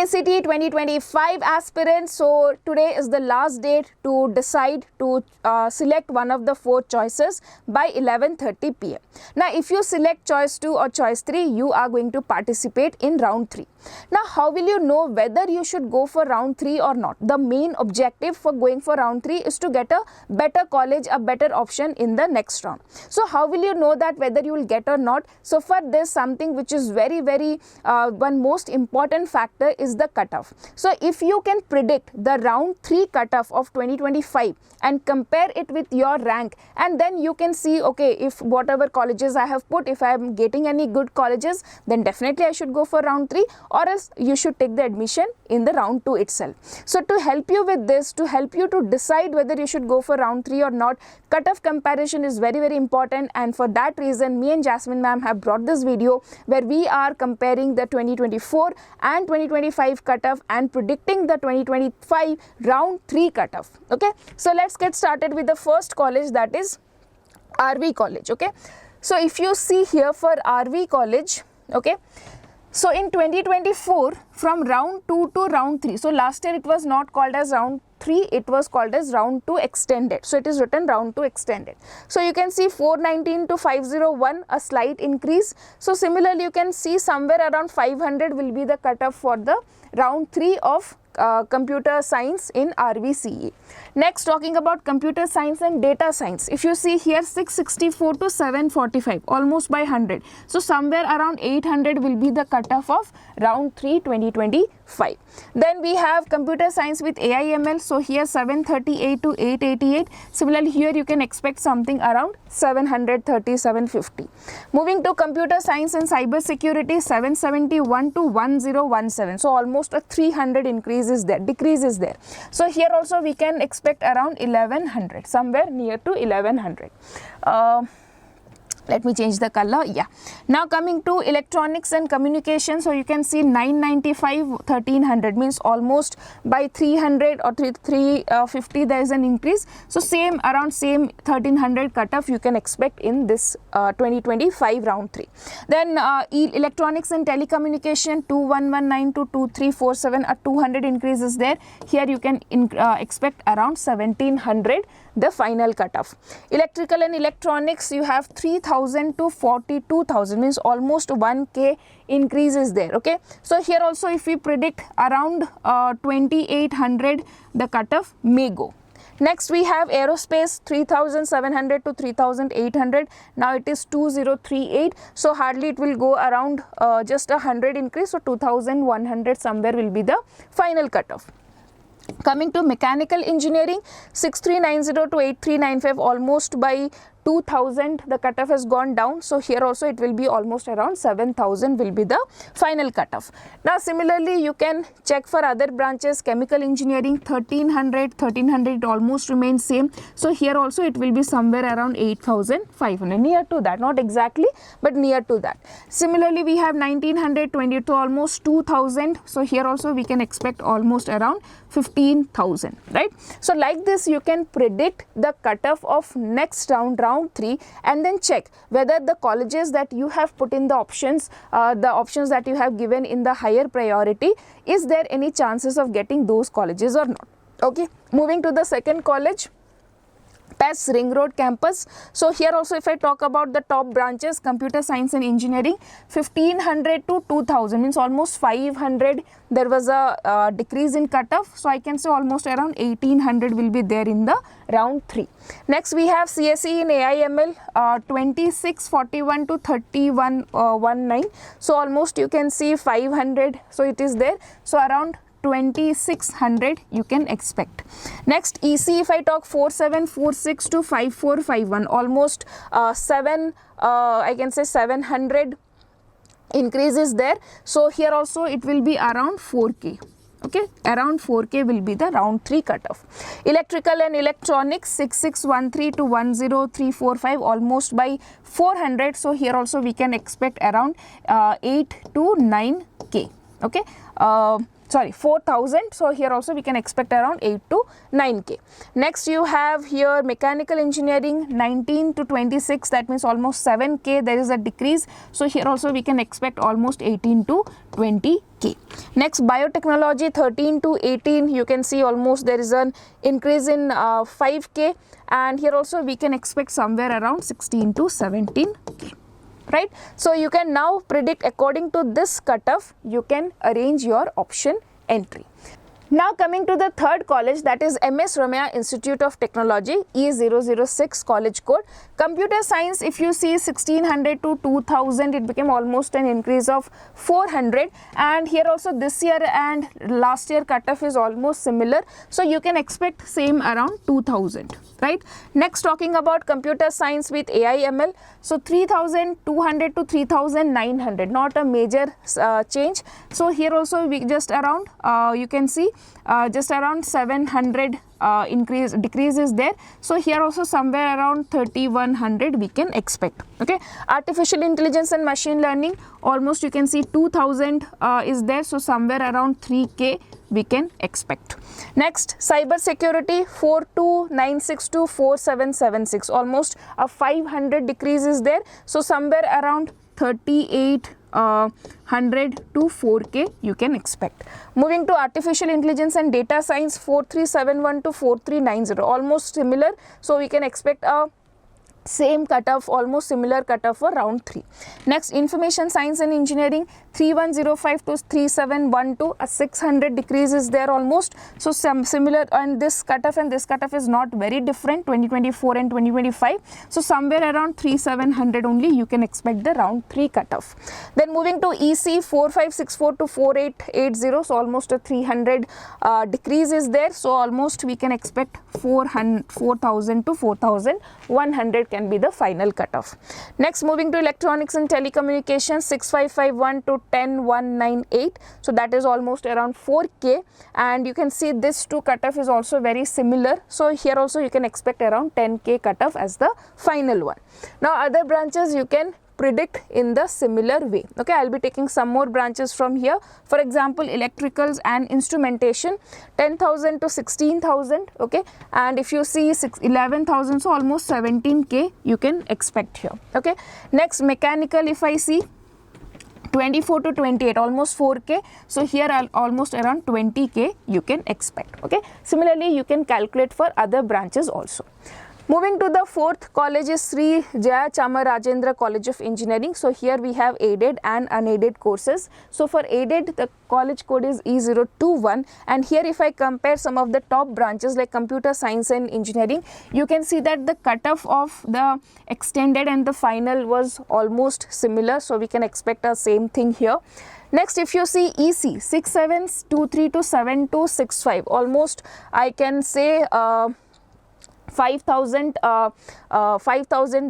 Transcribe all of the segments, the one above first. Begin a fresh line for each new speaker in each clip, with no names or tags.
KCET 2025 aspirants, so today is the last date to decide to select one of the 4 choices by 11:30 p.m. Now if you select choice 2 or choice 3, you are going to participate in round 3. Now how will you know whether you should go for round 3 or not? The main objective for going for round 3 is to get a better college, a better option in the next round. So how will you know that whether you will get or not? So for this, something which is very one most important factor is the cutoff. So if you can predict the round 3 cutoff of 2025 and compare it with your rank, and then you can see, okay, if whatever colleges I have put, if I am getting any good colleges, then definitely I should go for round 3, or else you should take the admission in the round 2 itself. So to help you with this, to help you to decide whether you should go for round 3 or not, cutoff comparison is very important, and for that reason me and Jasmine ma'am have brought this video where we are comparing the 2024 and 2025 cutoff and predicting the 2025 round 3 cutoff. Okay, so let's get started with the first college, that is RV College. Okay, so if you see here for RV College, okay, so in 2024 from round 2 to round 3, so last year it was not called as round 3, it was called as round 2 extended, so it is written round 2 extended. So you can see 419 to 501, a slight increase. So similarly you can see somewhere around 500 will be the cutoff for the round 3 of computer science in RVCE. Next, talking about computer science and data science, if you see here 664 to 745, almost by 100. So somewhere around 800 will be the cutoff of round 3 2025. Then we have computer science with AI/ML, so here 738 to 888. Similarly here you can expect something around 730, 750. Moving to computer science and cyber security, 771 to 1017. So almost a 300 increase is there, decrease is there. So here also we can expect around 1100, somewhere near to 1100. Let me change the color. Yeah, now coming to electronics and communication, so you can see 995, 1300, means almost by 300 or 350 there is an increase. So around same 1300 cutoff you can expect in this 2025 round 3. Then electronics and telecommunication, 2119 to 2347, a 200 increase is there. Here you can expect around 1700 the final cutoff. Electrical and electronics, you have 3000 to 42,000, means almost 1k increase is there. Okay, so here also if we predict around 2800 the cutoff may go. Next we have aerospace, 3700 to 3800, now it is 2038, so hardly it will go around just 100 increase, so 2100 somewhere will be the final cutoff. Coming to mechanical engineering, 6390 to 8395, almost by 2000 the cutoff has gone down, so here also it will be almost around 7000 will be the final cutoff. Now similarly you can check for other branches, chemical engineering, 1300 it almost remains same, so here also it will be somewhere around 8500, near to that, not exactly but near to that. Similarly we have 1920 to almost 2000, so here also we can expect almost around 15,000, right? So like this you can predict the cutoff of next round 3, and then check whether the colleges that you have put in the options that you have given in the higher priority, is there any chances of getting those colleges or not. Okay, moving to the second college, PES Ring Road campus. So here also if I talk about the top branches, computer science and engineering, 1500 to 2000, means almost 500 there was a decrease in cutoff, so I can say almost around 1800 will be there in the round 3. Next we have CSE in AI/ML, 2641 to 3119, so almost you can see 500, so it is there, so around 2600 you can expect. Next EC, if I talk 4746 to 5451, almost I can say 700 increase is there, so here also it will be around 4k. Okay, around 4k will be the round 3 cutoff. Electrical and electronics, 6613 to 10345, almost by 400, so here also we can expect around 8 to 9k. Okay, 4,000. So here also we can expect around 8 to 9k. Next you have here mechanical engineering 19 to 26, that means almost 7k. There is a decrease. So here also we can expect almost 18 to 20k. Next biotechnology 13 to 18, you can see almost there is an increase in 5k, and here also we can expect somewhere around 16 to 17k. Right. So you can now predict according to this cutoff, you can arrange your option entry. Now coming to the third college, that is MS Ramaiah Institute of Technology, E006 college code. Computer science, if you see 1600 to 2000, it became almost an increase of 400, and here also this year and last year cutoff is almost similar, so you can expect same around 2000. Right. Next, talking about computer science with AI/ML, so 3200 to 3900, not a major change. So here also we just around you can see just around 700 decrease is there. So here also somewhere around 3100 we can expect. Okay. Artificial intelligence and machine learning, almost you can see 2000 is there, so somewhere around 3k we can expect. Next, cyber security 4296 to 4776, almost a 500 decrease is there, so somewhere around 3800 to 4k you can expect. Moving to artificial intelligence and data science 4371 to 4390, almost similar, so we can expect a same cutoff, almost similar cutoff for round 3. Next, information science and engineering 3105 to 3712, a 600 decrease is there almost, so some similar, and this cutoff is not very different, 2024 and 2025, so somewhere around 3700 only you can expect the round 3 cutoff. Then moving to EC 4564 to 4880, so almost a 300 decrease is there, so almost we can expect 4000 to 4100 can be the final cutoff. Next, moving to electronics and telecommunications 6551 to 10198, so that is almost around 4k, and you can see this two cutoff is also very similar, so here also you can expect around 10k cutoff as the final one. Now other branches you can predict in the similar way. Okay, I'll be taking some more branches from here. For example, electricals and instrumentation 10,000 to 16,000. Okay, and if you see 11,000, so almost 17k you can expect here. Okay, next mechanical, if I see 24 to 28, almost 4k, so here almost around 20k you can expect. Okay, similarly you can calculate for other branches also. Moving to the fourth college is Sri Jayachamarajendra College of Engineering. So here we have aided and unaided courses. So for aided, the college code is E021, and here if I compare some of the top branches like computer science and engineering, you can see that the cutoff of the extended and the final was almost similar, so we can expect the same thing here. Next, if you see EC 6723 to 7265, almost I can say 5,000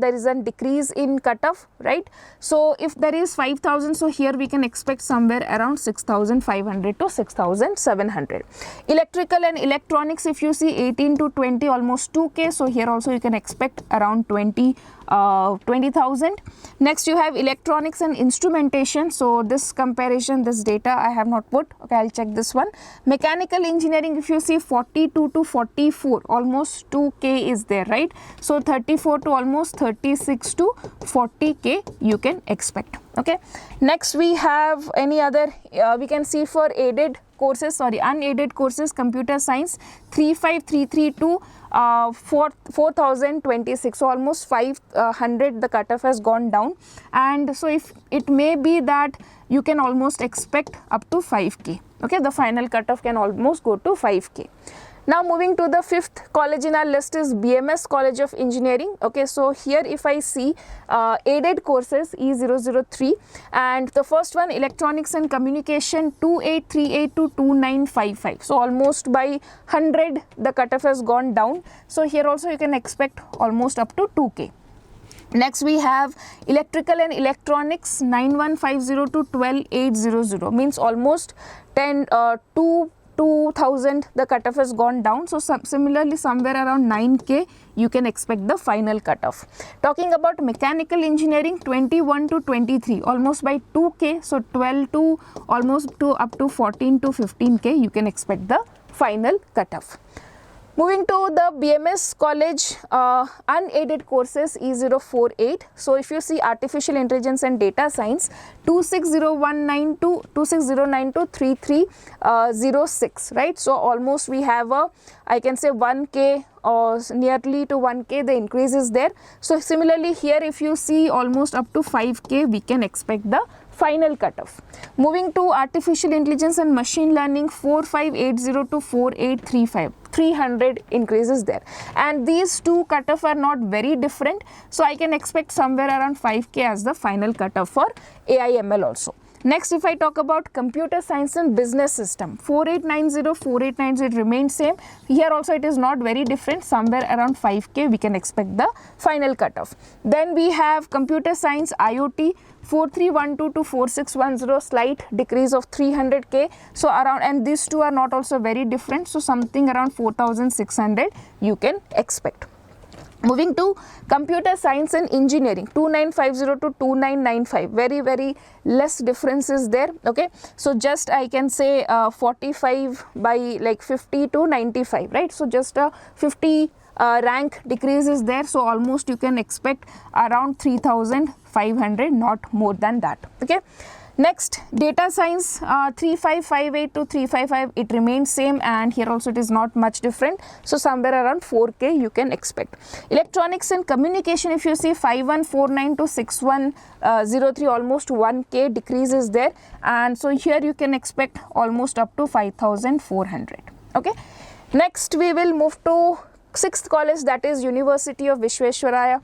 there is a decrease in cutoff, right? So if there is 5,000, so here we can expect somewhere around 6,500 to 6,700. Electrical and electronics, if you see 18 to 20, almost 2k, so here also you can expect around 20,000. Next, you have electronics and instrumentation. So this comparison, this data I have not put. Okay, I'll check this one. Mechanical engineering, if you see 42 to 44, almost 2k is there, right? So 34 to almost 36 to 40k you can expect. Okay, next we have any other we can see for aided courses, unaided courses, computer science 3533 to 4026, so almost 500 the cutoff has gone down, and so if it may be that you can almost expect up to 5k. Okay, the final cutoff can almost go to 5k. Now moving to the fifth college in our list is BMS College of Engineering. Okay, so here if I see aided courses E003, and the first one electronics and communication 2838 to 2955, so almost by 100 the cutoff has gone down, so here also you can expect almost up to 2k. Next we have electrical and electronics 9150 to 12800, means almost 2 2000 the cutoff has gone down. So similarly somewhere around 9K you can expect the final cutoff. Talking about mechanical engineering, 21 to 23, almost by 2K, so 12 to almost to up to 14 to 15K you can expect the final cutoff. Moving to the BMS College unaided courses E048. So if you see artificial intelligence and data science, 26019 to 26009 to 3306, right? So almost we have a, I can say 1K or nearly to 1K the increase is there. So similarly here if you see almost up to 5K we can expect the final cutoff. Moving to artificial intelligence and machine learning, 4580 to 4835, 300 increases there, and these two cutoff are not very different, so I can expect somewhere around 5K as the final cutoff for AI/ML also. Next, if I talk about computer science and business system, 4890, 4890 remains same. Here also it is not very different, somewhere around 5K we can expect the final cutoff. Then we have computer science IoT, 4312 to 4610, slight decrease of 300K. So around, and these two are not also very different, so something around 4600 you can expect. Moving to computer science and engineering, 2950 to 2995, very less differences there. Okay, so just I can say 45 by like 50 to 95, right? So just a 50 rank decrease is there, so almost you can expect around 3500, not more than that. Okay. Next, data science, 3558 to 355, it remains same, and here also it is not much different, so somewhere around 4K you can expect. Electronics and communication, if you see 5149 to 6103, almost 1K decrease is there, and so here you can expect almost up to 5400. Okay. Next we will move to sixth college, that is University of Visvesvaraya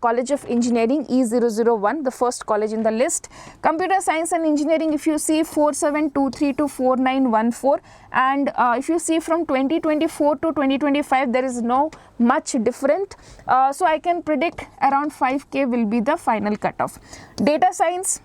College of Engineering, E001, the first college in the list. Computer science and engineering, if you see 4723 to 4914, and if you see from 2024 to 2025 there is no much different, so I can predict around 5K will be the final cutoff. Data science,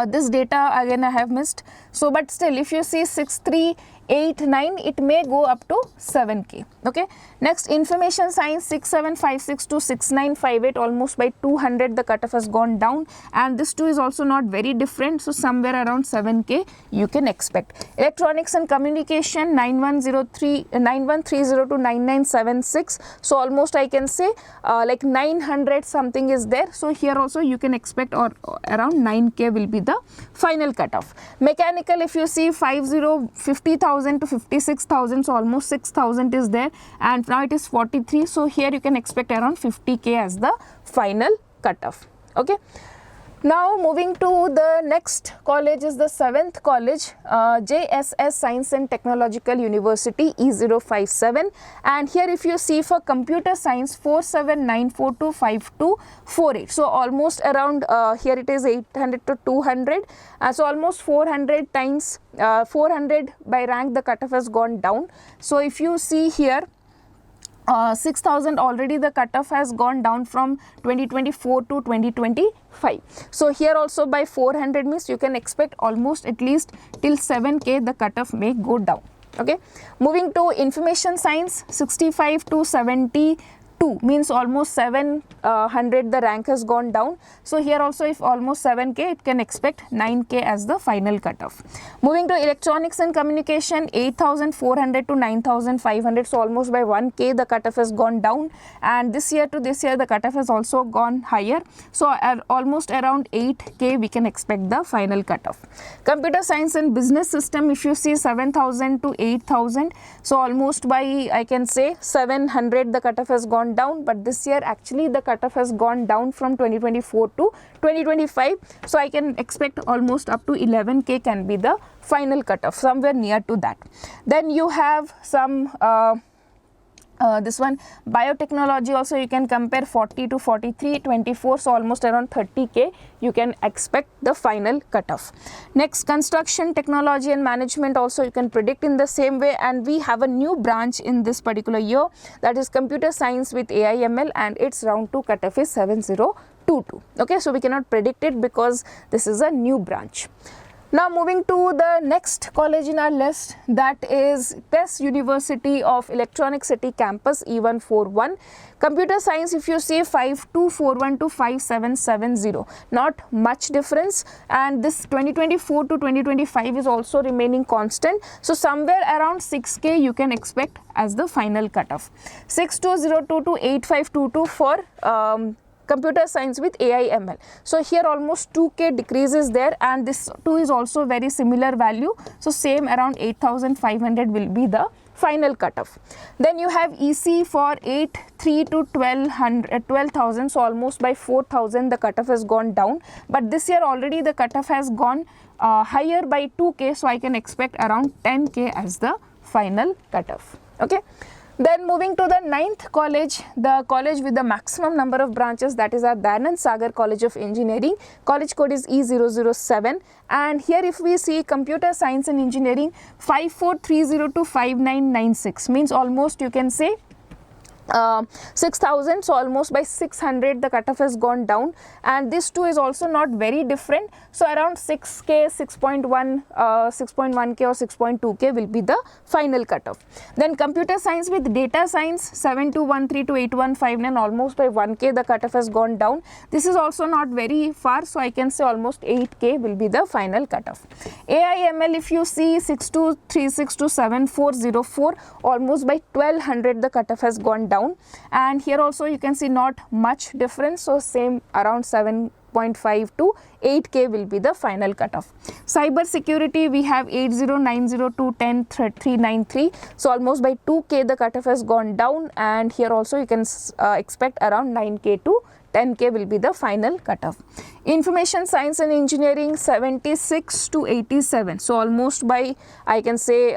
this data again I have missed, so but still if you see 6389 it may go up to 7K. Okay. Next, information science, 6756 to 6958, almost by 200 the cutoff has gone down, and this too is also not very different, so somewhere around 7K you can expect. Electronics and communication, 9130 to 9976, so almost I can say like 900 something is there, so here also you can expect or around 9K will be the final cutoff. Mechanical, if you see 50,000 to 56,000, so almost 6,000 is there, and now it is 43, so here you can expect around 50K as the final cutoff. Okay. Now moving to the next college is the seventh college, JSS Science and Technological University, E057, and here if you see for computer science, 4794 to 5248, so almost around here it is 800 to 200, so almost 400 times 400 by rank the cutoff has gone down. So if you see here 6,000 already the cutoff has gone down from 2024 to 2025. So here also by 400 means you can expect almost at least till 7K the cutoff may go down. Okay. Moving to information science, 65 to 72 means almost 700 the rank has gone down. So here also if almost 7K it can expect 9K as the final cutoff. Moving to electronics and communication, 8,400 to 9,500, so almost by 1K the cutoff has gone down, and this year to this year the cutoff has also gone higher, so almost around 8K we can expect the final cutoff. Computer science and business system, if you see 7,000 to 8,000, so almost by I can say 700 the cutoff has gone down, but this year actually the cutoff has gone down from 2024 to 2025, so I can expect almost up to 11K can be the final cutoff, somewhere near to that. Then you have some this one biotechnology also you can compare, 40 to 43, 24, so almost around 30K you can expect the final cutoff. Next, construction technology and management also you can predict in the same way, and we have a new branch in this particular year, that is computer science with AI/ML, and its round 2 cutoff is 7022. Okay, so we cannot predict it because this is a new branch. Now moving to the next college in our list, that is PES University of Electronic City Campus E141. Computer Science, if you see 5241 to 5770, not much difference, and this 2024 to 2025 is also remaining constant. So somewhere around 6K you can expect as the final cutoff. 6202 to 8522 for Computer Science with AI/ML. So here almost 2K decrease is there, and this too is also very similar value. So same around 8500 will be the final cutoff. Then you have EC for 83 to 12,000, so almost by 4,000 the cutoff has gone down. But this year already the cutoff has gone higher by 2K, so I can expect around 10K as the final cutoff. Okay. Then moving to the 9th college, the college with the maximum number of branches, that is our Dayananda Sagar College of Engineering. College code is E007, and here if we see Computer Science and Engineering 5430 to 5996, means almost you can say 6,000, so almost by 600 the cutoff has gone down, and this too is also not very different. So around 6K, 6.1K or 6.2K will be the final cutoff. Then Computer Science with Data Science 7213 to 8159, almost by 1K the cutoff has gone down. This is also not very far, so I can say almost 8K will be the final cutoff. AI/ML, if you see 6236 to 7404, almost by 1200 the cutoff has gone down, and here also you can see not much difference, so same around 7.5 to 8K will be the final cutoff. Cyber security, we have 8090 to 10393, so almost by 2K the cutoff has gone down, and here also you can expect around 9K to 10K will be the final cutoff. Information Science and Engineering 76 to 87, so almost by I can say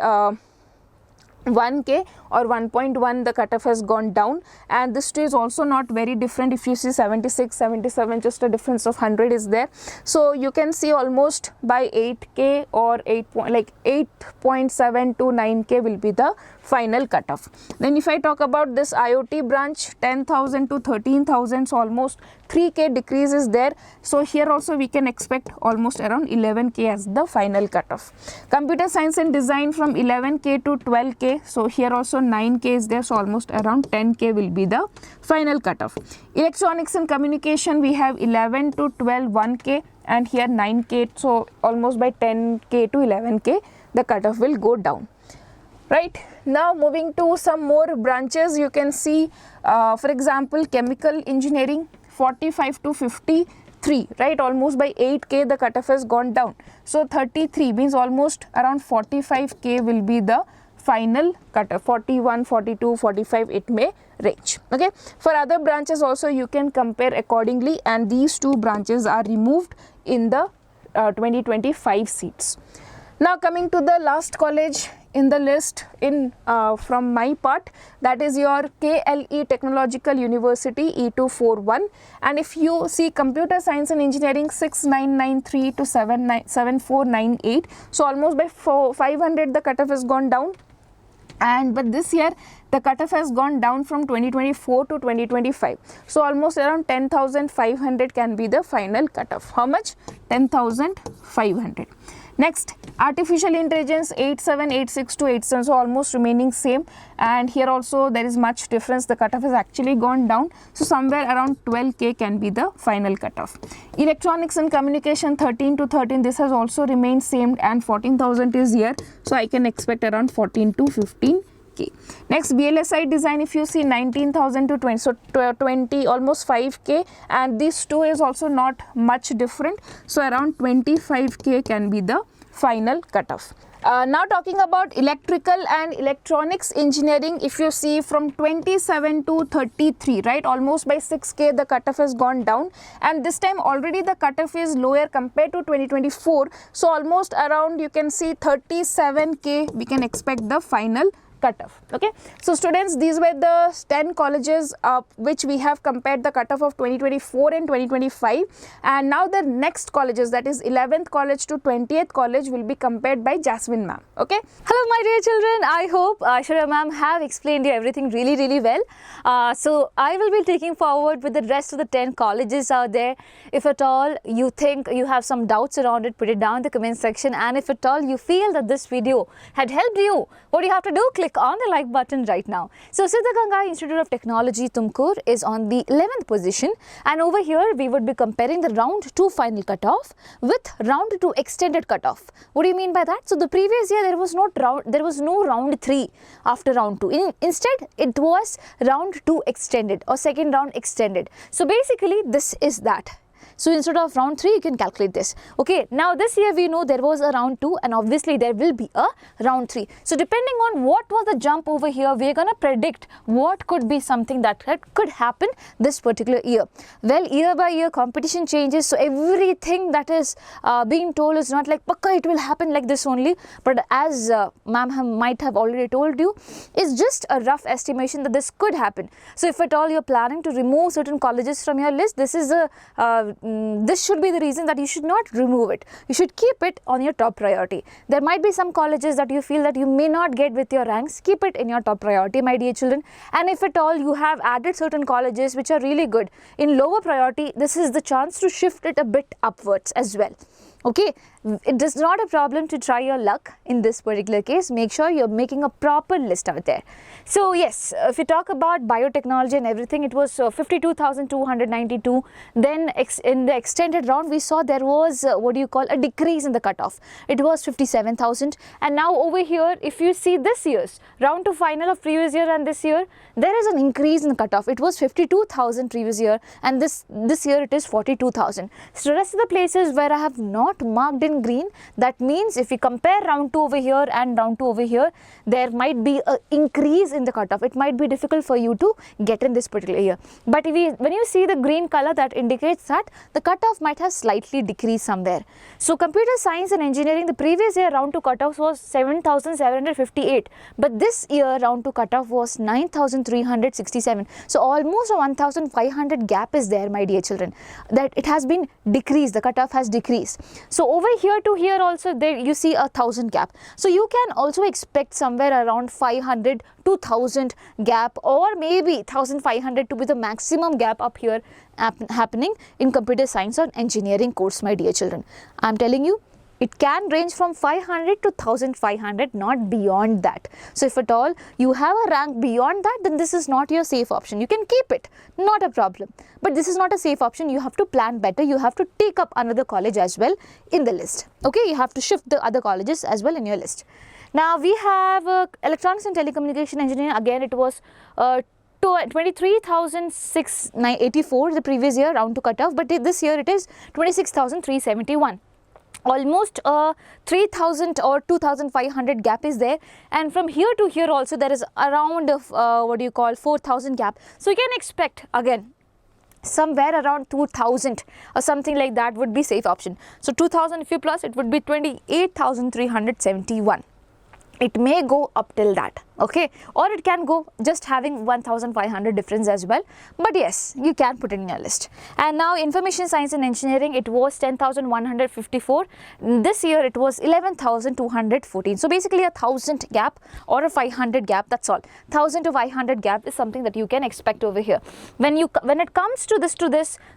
1K or 1.1 the cutoff has gone down, and this too is also not very different. If you see 76, 77, just a difference of 100 is there. So you can see almost by 8K or 8.7 to 9K will be the final cutoff. Then if I talk about this IoT branch, 10,000 to 13,000, so almost 3K decrease is there. So here also we can expect almost around 11K as the final cutoff. Computer Science and Design from 11K to 12K, so here also 9K is there, so almost around 10K will be the final cutoff. Electronics and Communication, we have 11 to 12, 1K, and here 9K, so almost by 10K to 11K the cutoff will go down. Right, now moving to some more branches, you can see for example Chemical Engineering 45 to 53, right, almost by 8K the cutoff has gone down. So 33 means almost around 45K will be the final cutoff. 41, 42, 45 it may range. Okay, for other branches also you can compare accordingly, and these two branches are removed in the 2025 seats. Now coming to the last college in the list from my part, that is your KLE Technological University E241, and if you see Computer Science and Engineering 6993 to 7498, so almost by 500 the cutoff has gone down, but this year the cutoff has gone down from 2024 to 2025, so almost around 10,500 can be the final cutoff. How much? 10,500. Next, Artificial Intelligence 8786 to 87, so almost remaining same, and here also there is much difference, the cutoff has actually gone down, so somewhere around 12K can be the final cutoff. Electronics and Communication 13 to 13, this has also remained same, and 14,000 is here, so I can expect around 14 to 15K. Next, VLSI Design, if you see 19,000 to 20, so 20, almost 5K, and this too is also not much different, so around 25K can be the final cutoff. Now talking about Electrical and Electronics Engineering, if you see from 27 to 33, right, almost by 6K the cutoff has gone down, and this time already the cutoff is lower compared to 2024, so almost around you can see 37K we can expect the final cutoff. Okay, so students, these were the 10 colleges which we have compared the cutoff of 2024 and 2025, and now the next colleges, that is 11th college to 20th college, will be compared by Jasmine ma'am. Okay.
Hello my dear children, I hope Aishwarya ma'am have explained you everything really well. So I will be taking forward with the rest of the 10 colleges out there. If at all you think you have some doubts around it, put it down in the comment section, and if at all you feel that this video had helped you, what do you have to do? Click on the like button right now. So Siddaganga Institute of Technology, Tumkur is on the 11th position, and over here we would be comparing the round 2 final cutoff with round 2 extended cutoff. What do you mean by that? So the previous year there was no round 3 after round 2. Instead it was round 2 extended or second round extended. So basically this is that. So instead of round 3, you can calculate this. Okay, now this year we know there was a round 2 and obviously there will be a round 3. So depending on what was the jump over here, we are going to predict what could be something that could happen this particular year. Well, year by year competition changes, so everything that is being told is not like pakka it will happen like this only, but as ma'am might have already told you, it's just a rough estimation that this could happen. So if at all you're planning to remove certain colleges from your list, this is a this should be the reason that you should not remove it. You should keep it on your top priority. There might be some colleges that you feel that you may not get with your ranks. Keep it in your top priority, my dear children. And if at all you have added certain colleges which are really good in lower priority, this is the chance to shift it a bit upwards as well. Okay, it is not a problem to try your luck in this particular case. Make sure you're making a proper list out there. So yes, if we talk about biotechnology and everything, it was 52,292. Then in the extended round, we saw there was a decrease in the cutoff. It was 57,000. And now over here, if you see this year's round to final of previous year and this year, there is an increase in the cutoff. It was 52,000 previous year, and this year it is 42,000. So the rest of the places where I have not marked in green, that means if we compare round 2 over here and round 2 over here, there might be an increase in the cutoff. It might be difficult for you to get in this particular year. But when you see the green color, that indicates that the cutoff might have slightly decreased somewhere. So computer science and engineering, the previous year round 2 cutoff was 7,758, but this year round 2 cutoff was 9,367. So almost a 1,500 gap is there, my dear children, that it has been decreased, the cutoff has decreased. So over here to here also there you see 1,000 gap. So you can also expect somewhere around 500 to 1,000 gap, or maybe 1,500 to be the maximum gap up here happening in computer science or engineering course, my dear children. I am telling you, it can range from 500 to 1,500, not beyond that. So if at all you have a rank beyond that, then this is not your safe option. You can keep it, not a problem. But this is not a safe option. You have to plan better. You have to take up another college as well in the list. Okay, you have to shift the other colleges as well in your list. Now we have electronics and telecommunication engineering. Again, it was 23,684 the previous year round to cutoff, but this year it is 26,371. Almost 3,000 or 2,500 gap is there, and from here to here also there is around 4,000 gap. So you can expect again somewhere around 2,000 or something like that would be safe option. So 2,000 if you plus, it would be 28,371. It may go up till that, okay, or it can go just having 1,500 difference as well, but yes, you can put it in your list. And now information science and engineering, it was 10,154. This year it was 11,214. So basically a 1,000 gap or a 500 gap, that's all. 1,000 to 500 gap is something that you can expect over here. When it comes to this,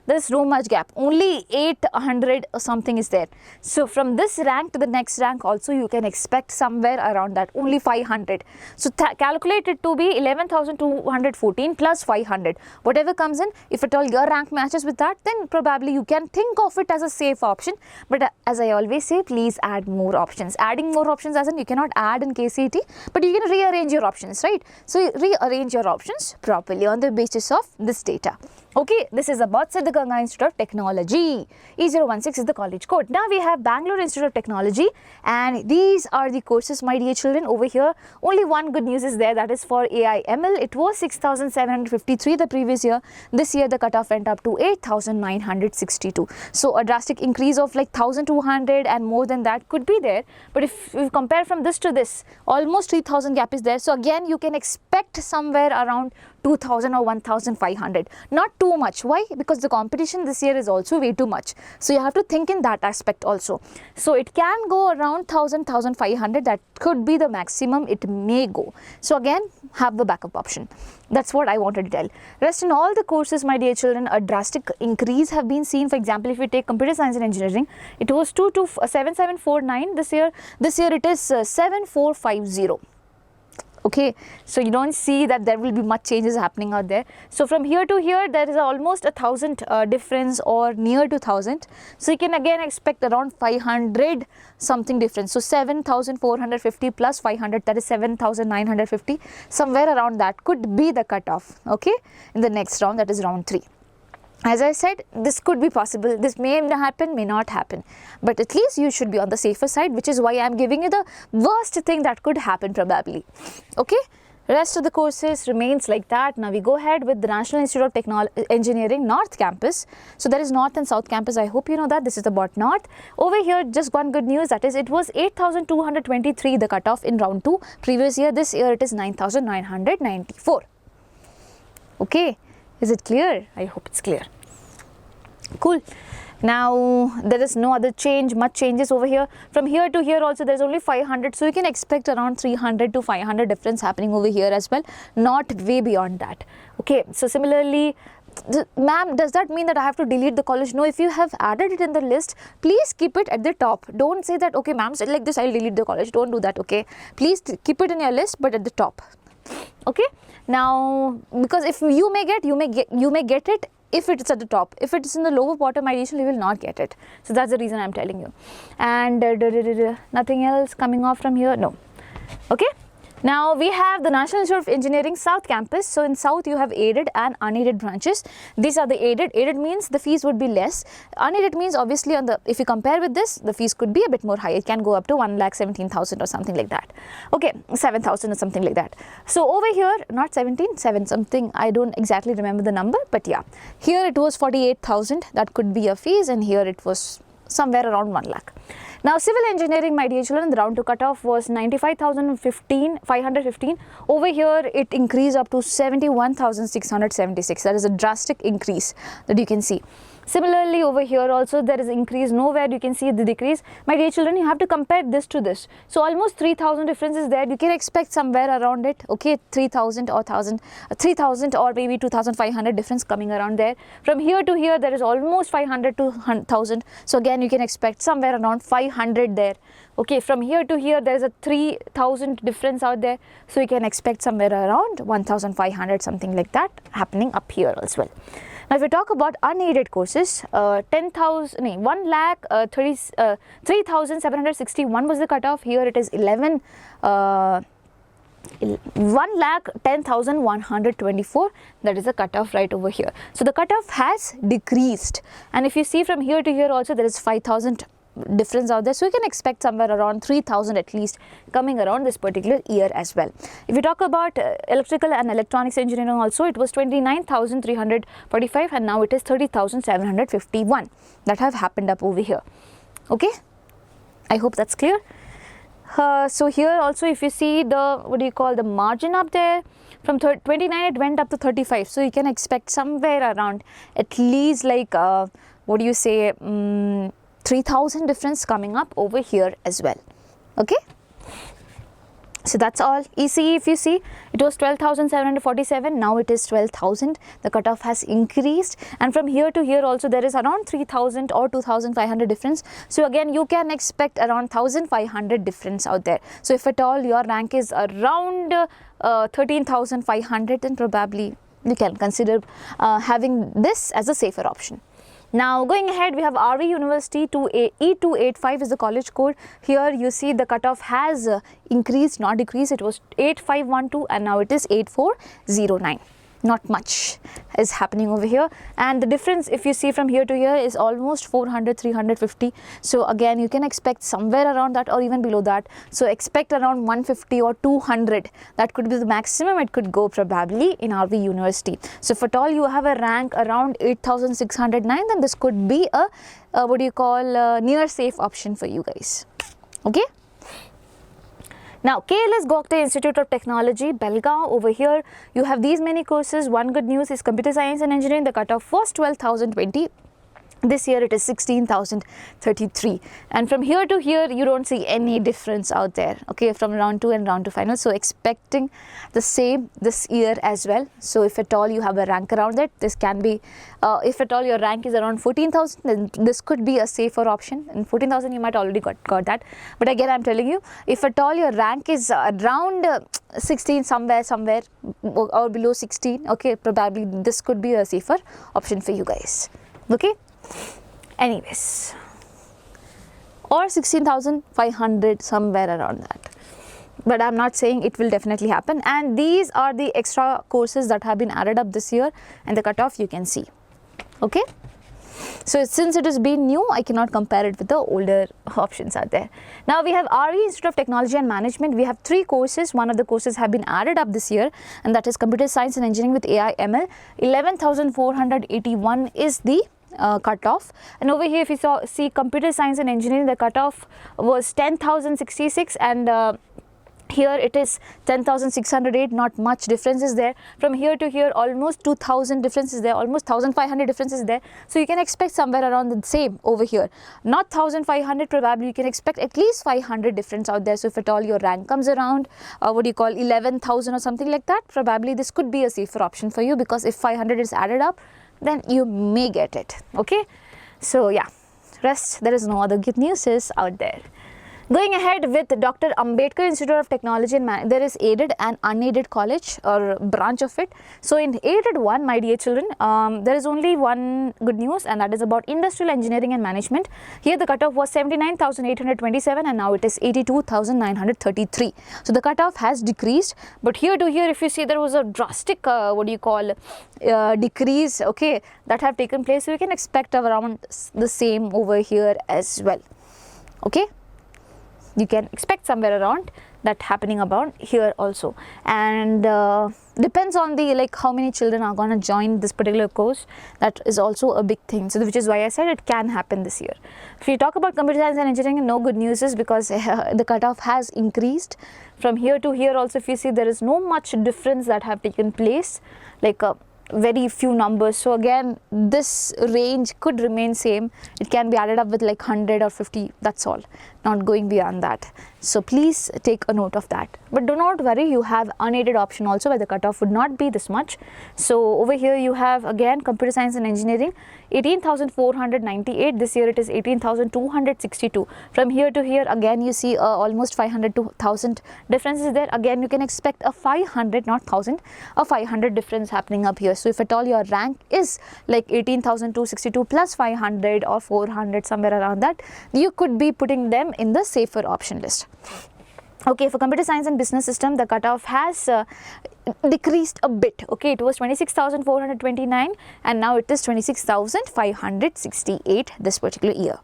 there's no much gap, only 800 or something is there. So from this rank to the next rank also you can expect somewhere around that, only 500. So calculate it to be 11,214 plus 500. Whatever comes in, if at all your rank matches with that, then probably you can think of it as a safe option. But as I always say, please add more options. Adding more options as in you cannot add in KCET, but you can rearrange your options, right? So rearrange your options properly on the basis of this data. Okay, this is about Siddaganga Institute of Technology. E016 is the college code. Now we have Bangalore Institute of Technology, and these are the courses, my dear children. Over here, only one good news is there, that is for AI/ML. It was 6,753 the previous year. This year the cutoff went up to 8,962. So a drastic increase of like 1,200 and more than that could be there. But if you compare from this to this, almost 3,000 gap is there. So again, you can expect somewhere around 2,000 or 1,500. Not too much. Why? Because the competition this year is also way too much. So you have to think in that aspect also. So it can go around 1,000, 1,500. That could be the maximum it may go. So again, have the backup option. That's what I wanted to tell. Rest in all the courses, my dear children, a drastic increase have been seen. For example, if we take computer science and engineering, it was 7749 this year. This year it is 7450. Okay, so you don't see that there will be much changes happening out there. So from here to here, there is almost 1,000 difference or near to 1,000. So you can again expect around 500 something difference. So 7,450 plus 500, that is 7,950. Somewhere around that could be the cutoff. Okay, in the next round, that is round 3. As I said, this could be possible. This may happen, may not happen. But at least you should be on the safer side, which is why I am giving you the worst thing that could happen probably. Okay? Rest of the courses remains like that. Now we go ahead with the National Institute of Engineering North Campus. So there is North and South Campus. I hope you know that. This is about North. Over here, just one good news, that is it was 8,223 the cutoff in round 2. Previous year, this year it is 9,994. Okay. Is it clear? I hope it's clear. Cool. Now there is no other change, much changes over here. From here to here also there is only 500. So you can expect around 300 to 500 difference happening over here as well. Not way beyond that. Okay. So similarly, ma'am, does that mean that I have to delete the college? No, if you have added it in the list, please keep it at the top. Don't say that, okay, ma'am said like this, I'll delete the college. Don't do that, okay? Please keep it in your list, but at the top. Okay. Now, because if you may get it if it's at the top. If it is in the lower bottom, ideally you will not get it. So that's the reason I'm telling you. And nothing else coming off from here? No. Okay. Now we have the National Institute of Engineering South Campus. So in South you have aided and unaided branches. These are the aided. Aided means the fees would be less. Unaided means obviously on the, if you compare with this, the fees could be a bit more high. It can go up to 1,17,000 or something like that. Okay, 7,000 or something like that. So over here, not 17, 7 something. I don't exactly remember the number, but yeah. Here it was 48,000. That could be a fees, and here it was somewhere around 1 lakh. Now civil engineering, my dear children, the round 2 cutoff was 95,515. Over here it increased up to 71,676. That is a drastic increase that you can see. Similarly, over here also there is increase. Nowhere you can see the decrease. My dear children, you have to compare this to this. So almost 3,000 difference is there. You can expect somewhere around it. Okay, 3,000 or 3,000 or maybe 2,500 difference coming around there. From here to here, there is almost 500 to 1,000. So again, you can expect somewhere around 500 there. Okay, from here to here, there is a 3,000 difference out there. So you can expect somewhere around 1,500, something like that happening up here as well. Now, if we talk about unaided courses, 3,761 was the cutoff. Here it is 1,10,124. That is the cutoff right over here. So the cutoff has decreased, and if you see from here to here also, there is 5,000 difference out there. So you can expect somewhere around 3,000 at least coming around this particular year as well. If you talk about electrical and electronics engineering also, it was 29,345 and now it is 30,751 that have happened up over here. Okay, I hope that's clear. So here also, if you see the, what do you call, the margin up there, from 29 it went up to 35. So you can expect somewhere around at least like what do you say, 3,000 difference coming up over here as well. Okay. So that's all. ECE, if you see, it was 12,747. Now it is 12,000. The cutoff has increased, and from here to here also there is around 3,000 or 2,500 difference. So again, you can expect around 1,500 difference out there. So if at all your rank is around 13,500, then probably you can consider having this as a safer option. Now going ahead, we have RV University E285 is the college code. Here you see the cutoff has increased, not decreased. It was 8512 and now it is 8409. not much is happening over here, and the difference if you see from here to here is almost 400, 350. So again you can expect somewhere around that or even below that. So expect around 150 or 200. That could be the maximum it could go probably in RV University. So if at all you have a rank around 8609, then this could be a what do you call near safe option for you guys. Okay. Now, KLS Gogte Institute of Technology, Belgaum, over here you have these many courses. One good news is computer science and engineering, the cutoff was 12,020. This year it is 16,033, and from here to here you don't see any difference out there, okay, from round 2 and round 2 final. So expecting the same this year as well. So if at all you have a rank around it, this can be if at all your rank is around 14,000, then this could be a safer option. In 14,000 you might already got that, but again I'm telling you, if at all your rank is around 16 somewhere or below 16, okay, probably this could be a safer option for you guys. Okay. Anyways, or 16,500, somewhere around that, but I'm not saying it will definitely happen. And these are the extra courses that have been added up this year, and the cutoff you can see. Okay, so since it has been new, I cannot compare it with the older options out there. Now we have NIE Institute of Technology and Management. We have 3 courses. One of the courses have been added up this year, and that is computer science and engineering with AI ML. 11,481 is the cutoff, and over here if you see computer science and engineering, the cutoff was 10,066, and here it is 10,608. Not much difference is there. From here to here almost 2,000 difference is there, almost 1,500 difference is there. So you can expect somewhere around the same over here, not 1,500, probably you can expect at least 500 difference out there. So if at all your rank comes around 11,000 or something like that, probably this could be a safer option for you, because if 500 is added up, then you may get it. Okay, so yeah, rest there is no other good news is out there. Going ahead with Dr. Ambedkar Institute of Technology and there is aided and unaided college or branch of it. So in aided one, my dear children, there is only one good news, and that is about industrial engineering and management. Here the cutoff was 79,827, and now it is 82,933. So the cutoff has decreased, but here to here if you see there was a drastic decrease, okay, that have taken place. So you can expect around the same over here as well. Okay, you can expect somewhere around that happening about here also, and depends on the how many children are going to join this particular course. That is also a big thing, so which is why I said it can happen this year. If you talk about computer science and engineering, no good news is because the cutoff has increased from here to here also. If you see, there is no much difference that have taken place, very few numbers. So again, this range could remain same. It can be added up with 100 or 50, that's all, not going beyond that. So please take a note of that. But do not worry, you have unaided option also where the cutoff would not be this much. So over here you have again computer science and engineering, 18,498. This year it is 18,262. From here to here again you see almost 500 to 1,000 differences there. Again you can expect a 500, not 1,000, a 500 difference happening up here. So if at all your rank is 18,262 plus 500 or 400, somewhere around that, you could be putting them in the safer option list. Okay, for computer science and business system, the cutoff has decreased a bit. Okay, it was 26,429 and now it is 26,568 this particular year.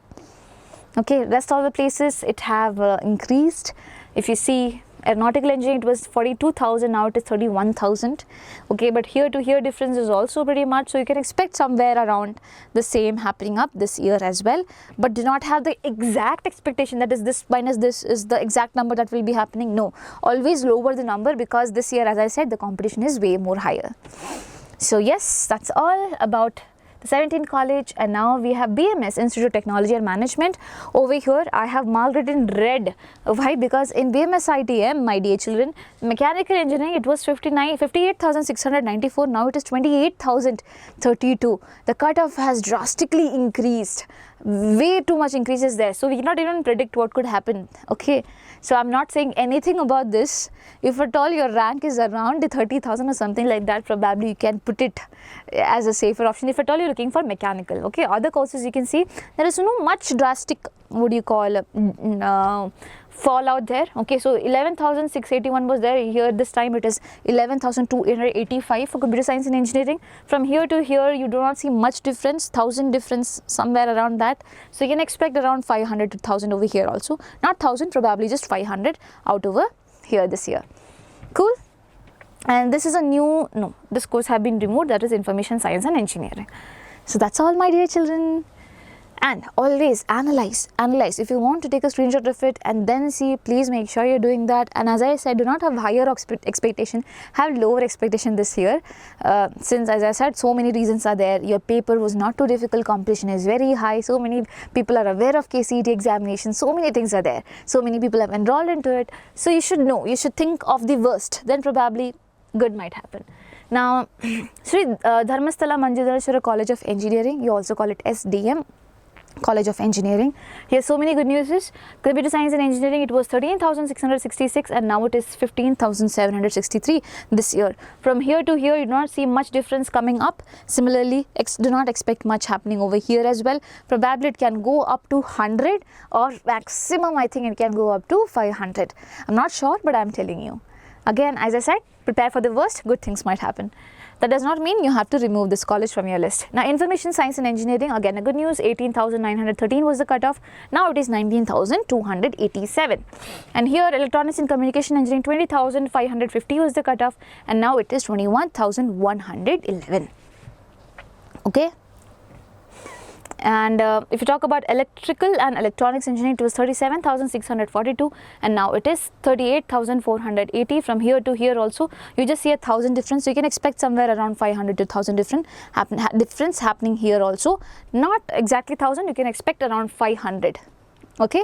Okay, rest all the places it have increased. If you see aeronautical engineering, it was 42,000, now it is 31,000. Okay, but here to here difference is also pretty much, so you can expect somewhere around the same happening up this year as well, but do not have the exact expectation that is this minus this is the exact number that will be happening. No, always lower the number, because this year, as I said, the competition is way more higher. So yes, that's all about the 17th college. And now we have BMS Institute of Technology and Management. Over here I have marked it in red. Why? Because in BMS ITM, my dear children, mechanical engineering, it was 58,694, now it is 28,032. The cutoff has drastically increased, way too much increases there, so we cannot even predict what could happen. Okay, so I'm not saying anything about this. If at all your rank is around the 30,000 or something like that, probably you can put it as a safer option if at all you're looking for mechanical. Okay, other courses you can see there is no much drastic, what do you call, fall out there. Okay, so 11,681 was there. Here this time it is 11,285 for computer science and engineering. From here to here you do not see much difference, 1,000 difference somewhere around that. So you can expect around 500 to 1,000 over here also. Not 1,000, probably just 500 out over here this year. Cool. And this is a new, no, this course have been removed, that is information science and engineering. So that's all, my dear children. And always analyze. If you want to take a screenshot of it and then see, please make sure you're doing that. And as I said, do not have higher expectation, have lower expectation this year. Since, as I said, so many reasons are there. Your paper was not too difficult, competition is very high, so many people are aware of KCET examinations, so many things are there. So many people have enrolled into it. So you should know, you should think of the worst, then probably good might happen. Now, Sri Dharmasthala Manjudhareshwara College of Engineering, you also call it SDM College of Engineering. Here so many good news is computer science and engineering, it was 13,666 and now it is 15,763 this year. From here to here you do not see much difference coming up. Similarly, do not expect much happening over here as well. Probably it can go up to 100 or maximum I think it can go up to 500. I'm not sure, but I'm telling you. Again, as I said, prepare for the worst, good things might happen. That does not mean you have to remove this college from your list. Now, information science and engineering, again a good news, 18,913 was the cutoff. Now it is 19,287. And here electronics and communication engineering, 20,550 was the cutoff and now it is 21,111. Okay. And if you talk about electrical and electronics engineering, it was 37,642 and now it is 38,480. From here to here also you just see 1,000 difference, so you can expect somewhere around 500 to 1,000 difference happening here also. Not exactly 1,000, you can expect around 500. Okay.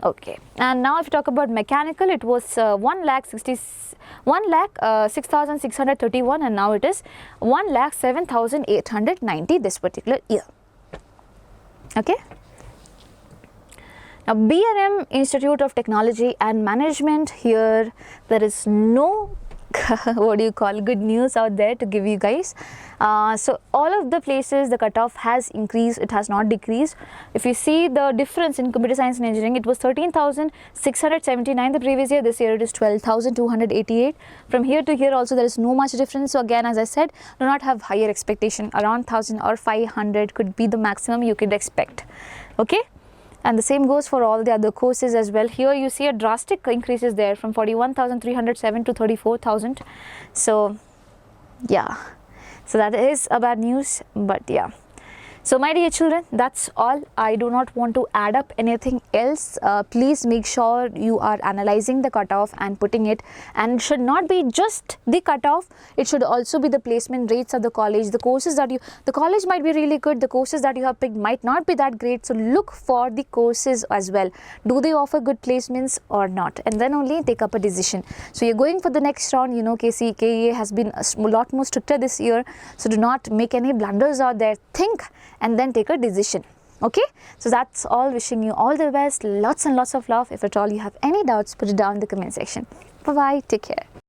Okay, and now if you talk about mechanical, it was 1,06,631 and now it is 1,07,890 this particular year. Okay. Now, BMS Institute of Technology and Management, here there is no what do you call good news out there to give you guys. So all of the places the cutoff has increased, it has not decreased. If you see the difference in computer science and engineering, it was 13,679 the previous year, this year it is 12,288. From here to here also there is no much difference. So again, as I said, do not have higher expectation, around 1,000 or 500 could be the maximum you could expect. Okay. And the same goes for all the other courses as well. Here you see a drastic increases there from 41,307 to 34,000. So yeah, so that is a bad news, but yeah. So my dear children, that's all. I do not want to add up anything else. Please make sure you are analyzing the cutoff and putting it, and it should not be just the cutoff, it should also be the placement rates of the college, the courses that the college might be really good, the courses that you have picked might not be that great. So look for the courses as well. Do they offer good placements or not? And then only take up a decision. So you're going for the next round, you know, KCET has been a lot more stricter this year. So do not make any blunders out there. Think and then take a decision. Okay, so that's all. Wishing you all the best, lots and lots of love. If at all you have any doubts, put it down in the comment section. Bye bye, take care.